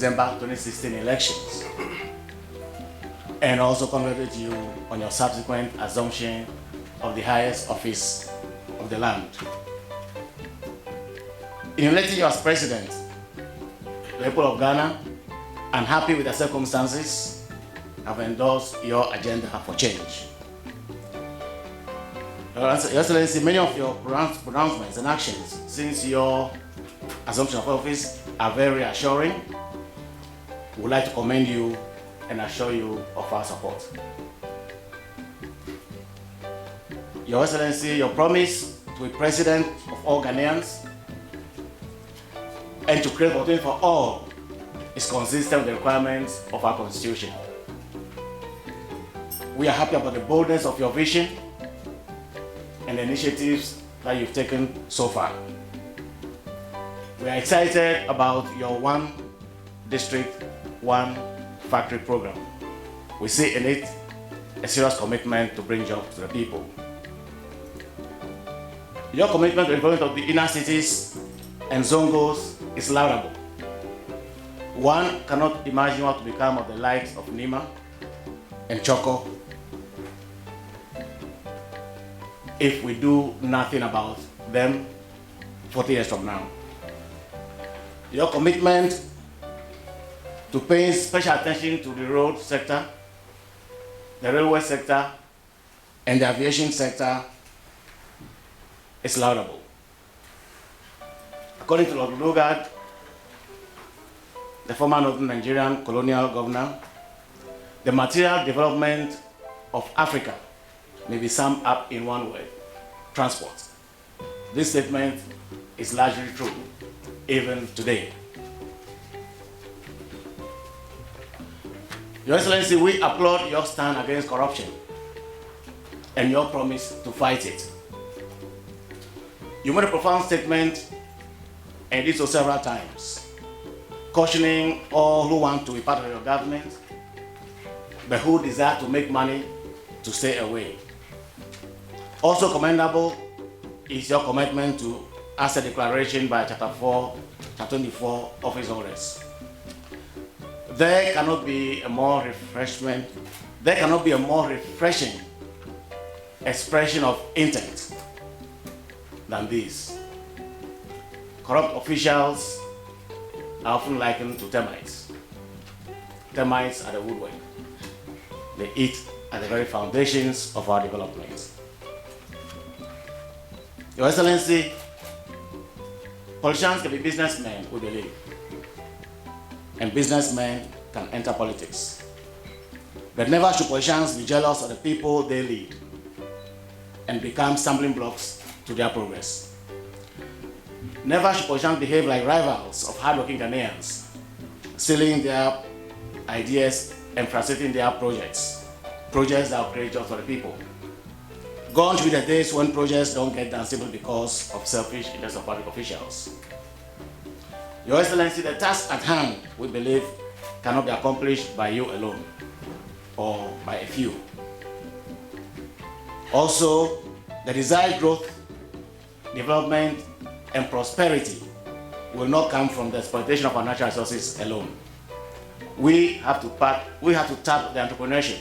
December 2016 elections, and also congratulate you on your subsequent assumption of the highest office of the land. In electing you as president, the people of Ghana, unhappy with the circumstances, have endorsed your agenda for change. Your Excellency, many of your pronouncements and actions since your assumption of office are very reassuring. We would like to commend you and assure you of our support. Your Excellency, your promise to be president of all Ghanaians and to create opportunity for all is consistent with the requirements of our Constitution. We are happy about the boldness of your vision and the initiatives that you've taken so far. We are excited about your One District, One Factory program. We see in it a serious commitment to bring jobs to the people. Your commitment to the development of the inner cities and zongos is laudable. One cannot imagine what to become of the likes of Nima and Choco if we do nothing about them 40 years from now. Your commitment to paying special attention to the road sector, the railway sector, and the aviation sector is laudable. According to Lord Lugard, the former Northern Nigerian colonial governor, the material development of Africa may be summed up in one word: transport. This statement is largely true, even today. Your Excellency, we applaud your stand against corruption and your promise to fight it. You made a profound statement, and did so several times, cautioning all who want to be part of your government, but who desire to make money to stay away. Also commendable is your commitment to Asset Declaration by Chapter 4, Chapter 24 Office Holders. There cannot be a more refreshing expression of intent than this. Corrupt officials are often likened to termites. Termites are the woodwork. They eat at the very foundations of our development. Your Excellency, politicians can be businessmen, we believe, and businessmen can enter politics. But never should politicians be jealous of the people they lead and become stumbling blocks to their progress. Never should politicians behave like rivals of hardworking Ghanaians, stealing their ideas and frustrating their projects that will create jobs for the people. Gone to be the days when projects don't get done simply because of selfish interests of public officials. Your Excellency, the task at hand, we believe, cannot be accomplished by you alone or by a few. Also, the desired growth, development, and prosperity will not come from the exploitation of our natural resources alone. We have to tap the entrepreneurship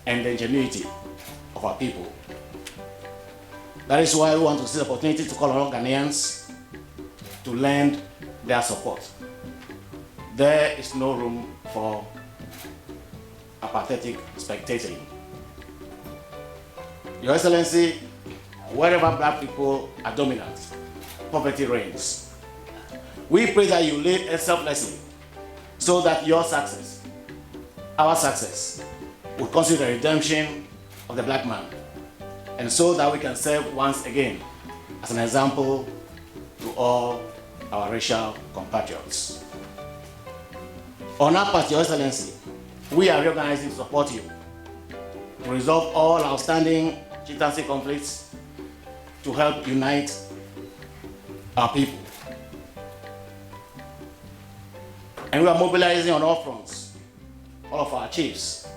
and the ingenuity of our people. That is why we want to see the opportunity to call on all Ghanaians to lend their support. There is no room for apathetic spectating. Your Excellency, wherever black people are dominant, poverty reigns. We pray that you lead selflessly so that your success, our success, will consider the redemption of the black man, and so that we can serve once again as an example to all our racial compatriots. On our part, Your Excellency, we are reorganizing to support you to resolve all outstanding chieftaincy conflicts, to help unite our people. And we are mobilizing on all fronts, all of our chiefs,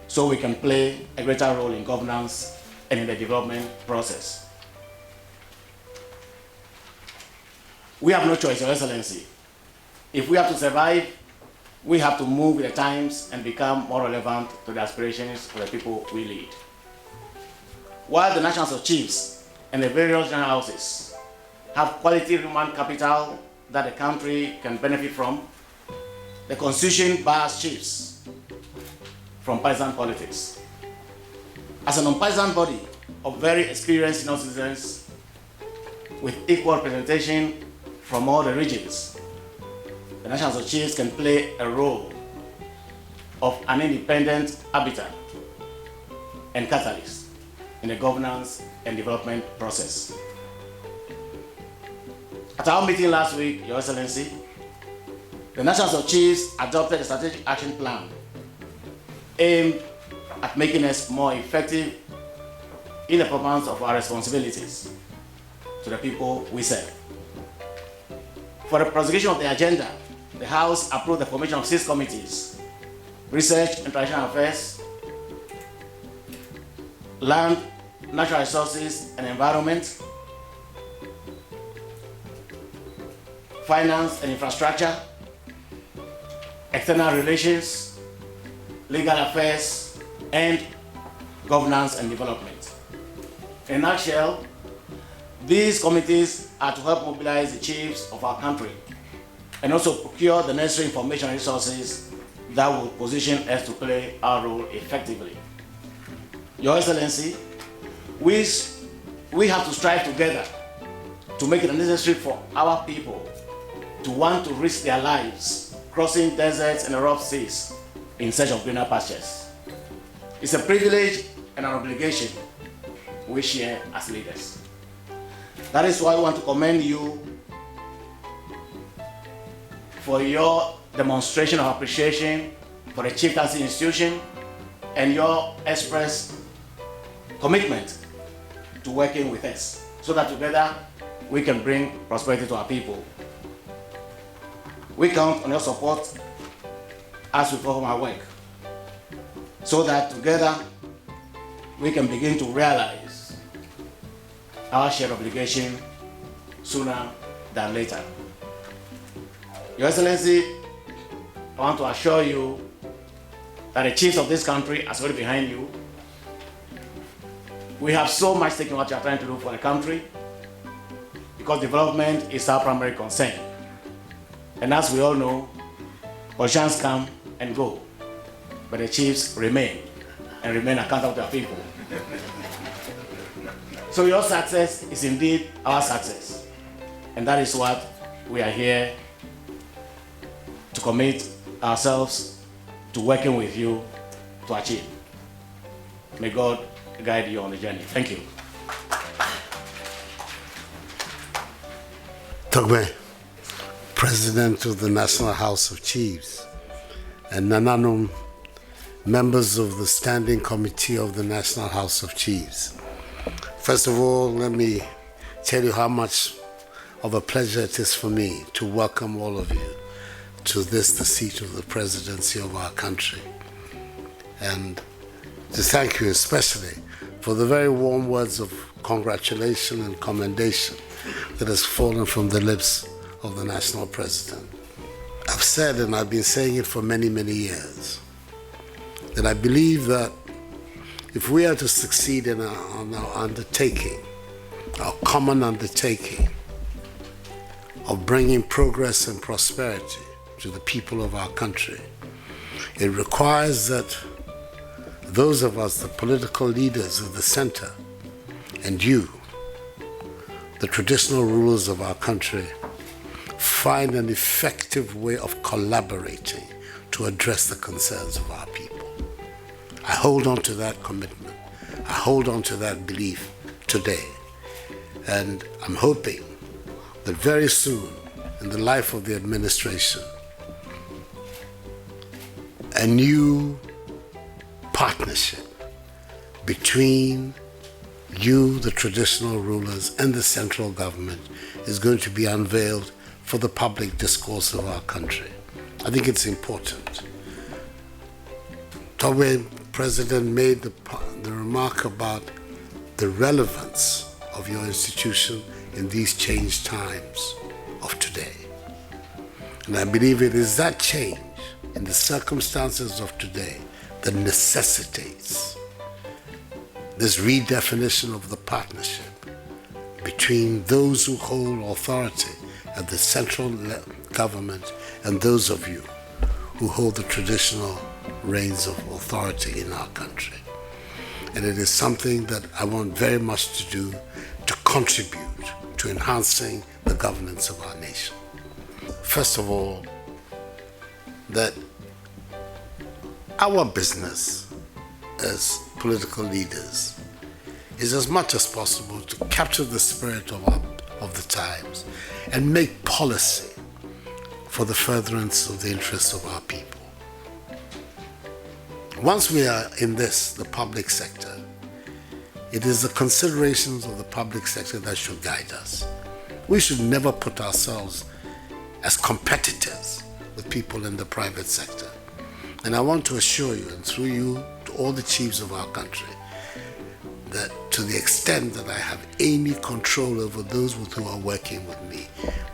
so we can play a greater role in governance and in the development process. We have no choice, Your Excellency. If we have to survive we have to move with the times and become more relevant to the aspirations of the people we lead. While the National House of Chiefs and the various general houses have quality human capital that the country can benefit from, the Constitution bars chiefs from partisan politics. As an unpartisan body of very experienced senior citizens with equal representation from all the regions, the National House of Chiefs can play a role of an independent arbiter and catalyst in the governance and development process. At our meeting last week, Your Excellency, the National House of Chiefs adopted a strategic action plan aimed at making us more effective in the performance of our responsibilities to the people we serve. For the prosecution of the agenda, the House approved the formation of 6 committees: Research and International Affairs, Land, Natural Resources and Environment, Finance and Infrastructure, External Relations, Legal Affairs, and Governance and Development. In a nutshell, these committees are to help mobilize the chiefs of our country and also procure the necessary information and resources that will position us to play our role effectively. Your Excellency, we have to strive together to make it necessary for our people to want to risk their lives crossing deserts and rough seas in search of greener pastures. It's a privilege and an obligation we share as leaders. That is why I want to commend you for your demonstration of appreciation for the chieftaincy institution and your express commitment to working with us so that together we can bring prosperity to our people. We count on your support as we perform our work so that together we can begin to realize our shared obligation sooner than later. Your Excellency, I want to assure you that the chiefs of this country are solid behind you. We have so much stake in what you are trying to do for the country because development is our primary concern. And as we all know, politicians come and go, but the chiefs remain and remain accountable to their people. So your success is indeed our success. And that is what we are here to commit ourselves to working with you to achieve. May God guide you on the journey. Thank you. Togbe, President of the National House of Chiefs, and Nananum, members of the Standing Committee of the National House of Chiefs. First of all, let me tell you how much of a pleasure it is for me to welcome all of you to this, the seat of the presidency of our country. And to thank you especially for the very warm words of congratulation and commendation that has fallen from the lips of the national president. I've said, and I've been saying it for many, many years, that I believe that if we are to succeed in our undertaking, our common undertaking of bringing progress and prosperity to the people of our country, it requires that those of us, the political leaders of the center, and you, the traditional rulers of our country, find an effective way of collaborating to address the concerns of our people. I hold on to that commitment. I hold on to that belief today. And I'm hoping that very soon, in the life of the administration, a new partnership between you, the traditional rulers, and the central government is going to be unveiled for the public discourse of our country. I think it's important. Togbe, President, made the remark about the relevance of your institution in these changed times of today. And I believe it is that change in the circumstances of today that necessitates this redefinition of the partnership between those who hold authority at the central government and those of you who hold the traditional reins of authority in our country. And it is something that I want very much to do to contribute to enhancing the governance of our nation. First of all, that our business as political leaders is as much as possible to capture the spirit of the times and make policy for the furtherance of the interests of our people. Once we are in the public sector, it is the considerations of the public sector that should guide us. We should never put ourselves as competitors with people in the private sector. And I want to assure you, and through you, to all the chiefs of our country, that to the extent that I have any control over those with who are working with me,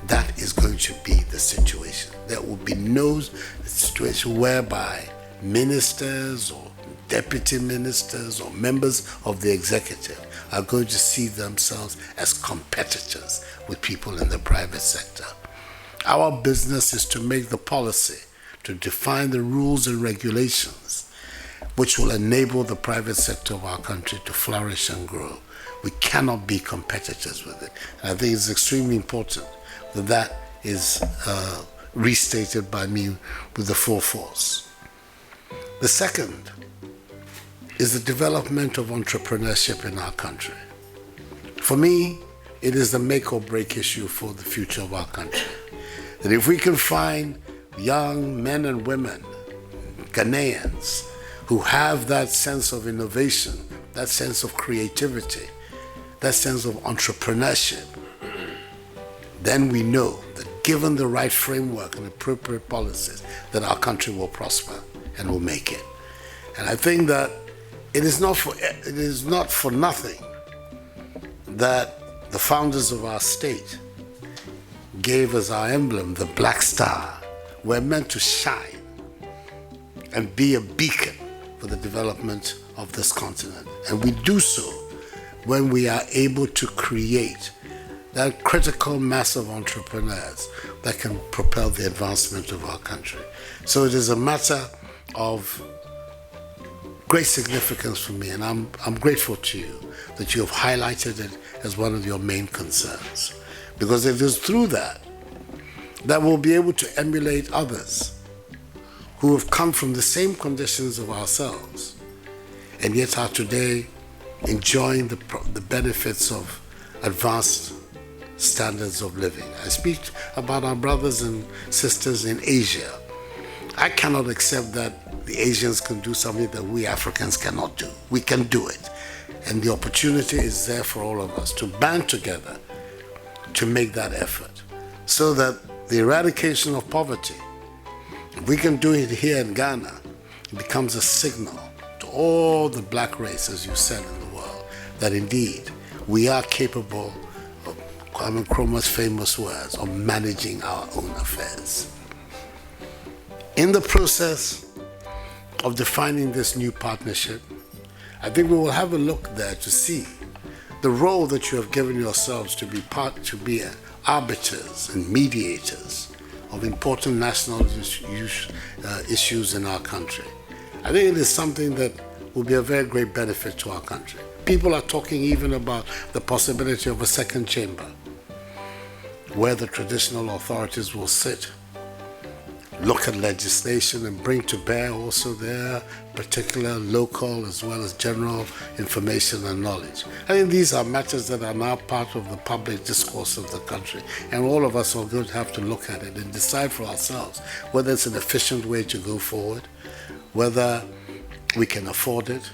that is going to be the situation. There will be no situation whereby ministers or deputy ministers or members of the executive are going to see themselves as competitors with people in the private sector. Our business is to make the policy, to define the rules and regulations which will enable the private sector of our country to flourish and grow. We cannot be competitors with it. And I think it's extremely important that that is restated by me with the full force. The second is the development of entrepreneurship in our country. For me, it is the make or break issue for the future of our country. That if we can find young men and women, Ghanaians, who have that sense of innovation, that sense of creativity, that sense of entrepreneurship, then we know that given the right framework and appropriate policies, that our country will prosper and will make it. And I think that it is not for nothing that the founders of our state gave as our emblem the black star. We're meant to shine and be a beacon for the development of this continent. And we do so when we are able to create that critical mass of entrepreneurs that can propel the advancement of our country. So it is a matter of great significance for me, and I'm grateful to you that you have highlighted it as one of your main concerns. Because it is through that we'll be able to emulate others who have come from the same conditions of ourselves and yet are today enjoying the benefits of advanced standards of living. I speak about our brothers and sisters in Asia. I cannot accept that the Asians can do something that we Africans cannot do. We can do it. And the opportunity is there for all of us to band together to make that effort so that the eradication of poverty, if we can do it here in Ghana, it becomes a signal to all the black race, as you said, in the world, that indeed we are capable of Kwame Nkrumah's famous words of managing our own affairs. In the process of defining this new partnership, I think we will have a look there to see the role that you have given yourselves to be arbiters and mediators of important national issues in our country. I think it is something that will be a very great benefit to our country. People are talking even about the possibility of a second chamber where the traditional authorities will sit, look at legislation and bring to bear also their particular local as well as general information and knowledge. I think these are matters that are now part of the public discourse of the country, and all of us are going to have to look at it and decide for ourselves whether it's an efficient way to go forward, whether we can afford it,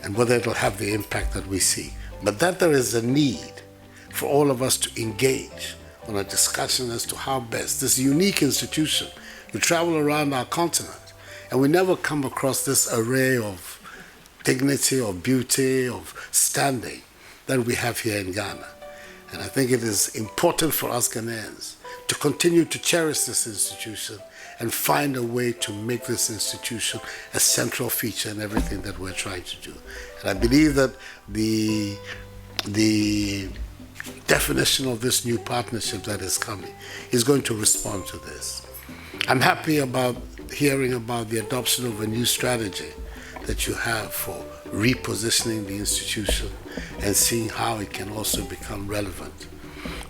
and whether it will have the impact that we see. But that there is a need for all of us to engage on a discussion as to how best this unique institution. We travel around our continent and we never come across this array of dignity, of beauty, of standing that we have here in Ghana. And I think it is important for us Ghanaians to continue to cherish this institution and find a way to make this institution a central feature in everything that we're trying to do. And I believe that the definition of this new partnership that is coming is going to respond to this. I'm happy about hearing about the adoption of a new strategy that you have for repositioning the institution and seeing how it can also become relevant.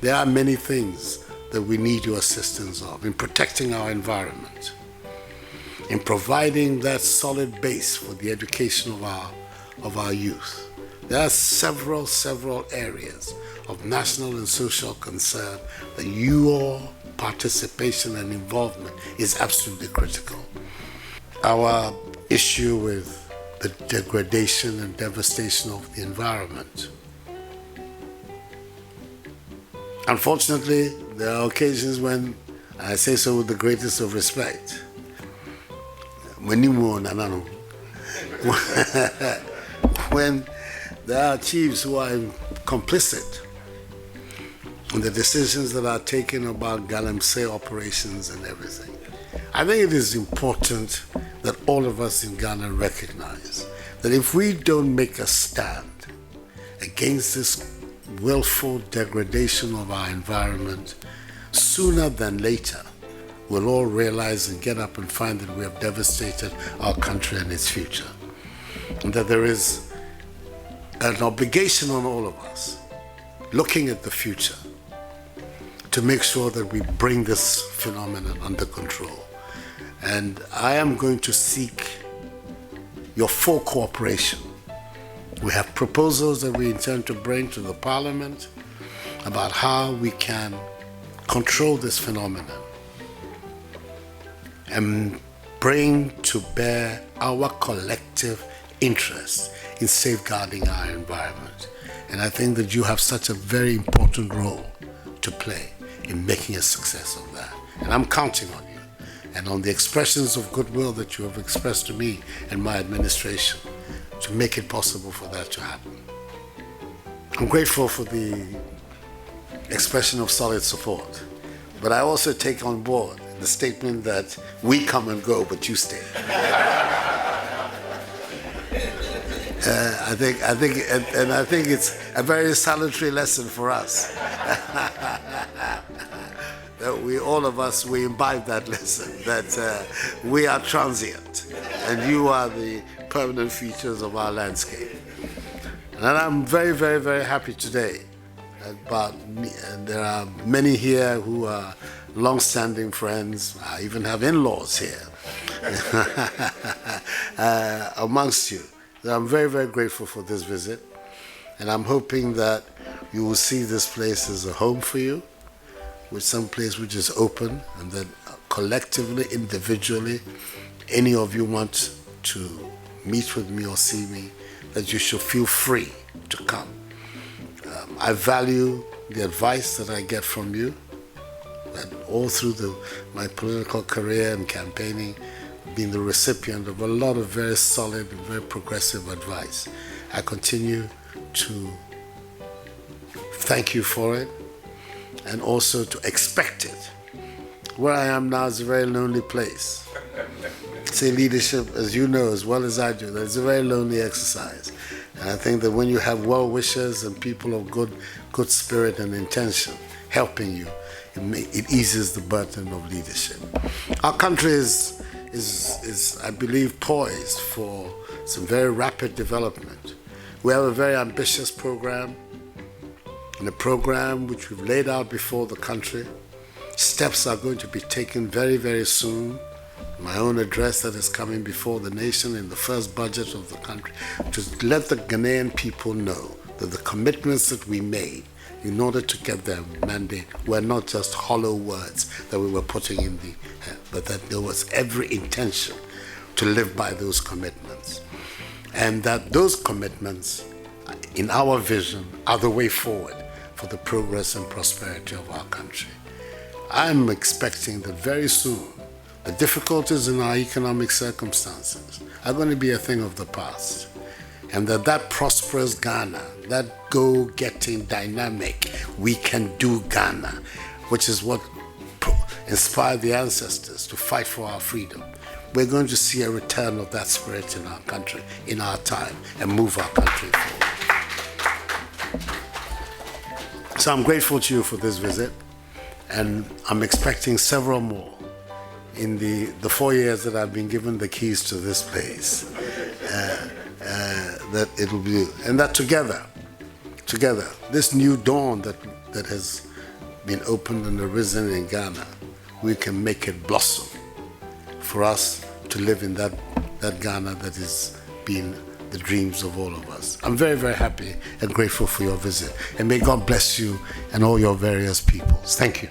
There are many things that we need your assistance of in protecting our environment, in providing that solid base for the education of our youth. There are several areas of national and social concern that your participation and involvement is absolutely critical. Our issue with the degradation and devastation of the environment. Unfortunately, there are occasions when, I say so with the greatest of respect, when there are chiefs who are complicit in the decisions that are taken about Galamsey operations and everything. I think it is important that all of us in Ghana recognize that if we don't make a stand against this willful degradation of our environment, sooner than later, we'll all realize and get up and find that we have devastated our country and its future. And that there is an obligation on all of us, looking at the future, to make sure that we bring this phenomenon under control. And I am going to seek your full cooperation. We have proposals that we intend to bring to the Parliament about how we can control this phenomenon and bring to bear our collective interest in safeguarding our environment. And I think that you have such a very important role to play in making a success of that. And I'm counting on you and on the expressions of goodwill that you have expressed to me and my administration to make it possible for that to happen. I'm grateful for the expression of solid support, but I also take on board the statement that we come and go, but you stay. I think it's a very salutary lesson for us. That all of us imbibe that lesson, that we are transient and you are the permanent features of our landscape. And I'm very, very, very happy today about me, and there are many here who are long-standing friends. I even have in-laws here amongst you. I'm very, very grateful for this visit, and I'm hoping that you will see this place as a home for you, with some place which is open, and that collectively, individually, any of you want to meet with me or see me, that you should feel free to come. I value the advice that I get from you, and all through my political career and campaigning, being the recipient of a lot of very solid and very progressive advice. I continue to thank you for it and also to expect it. Where I am now is a very lonely place. Say leadership, as you know as well as I do, that it's a very lonely exercise. And I think that when you have well-wishers and people of good spirit and intention helping you, it eases the burden of leadership. Our country is, I believe, poised for some very rapid development. We have a very ambitious program, and a program which we've laid out before the country. Steps are going to be taken very, very soon. My own address that is coming before the nation in the first budget of the country, to let the Ghanaian people know that the commitments that we made in order to get their mandate were not just hollow words that we were putting in the air, but that there was every intention to live by those commitments. And that those commitments, in our vision, are the way forward for the progress and prosperity of our country. I'm expecting that very soon, the difficulties in our economic circumstances are going to be a thing of the past. And that prosperous Ghana, that go-getting dynamic, we can do Ghana, which is what inspired the ancestors us to fight for our freedom. We're going to see a return of that spirit in our country, in our time, and move our country forward. So I'm grateful to you for this visit, and I'm expecting several more in the 4 years that I've been given the keys to this place. That it will be, and that together, this new dawn that has been opened and arisen in Ghana, we can make it blossom for us to live in that Ghana that has been the dreams of all of us. I'm very, very happy and grateful for your visit, and may God bless you and all your various peoples. Thank you.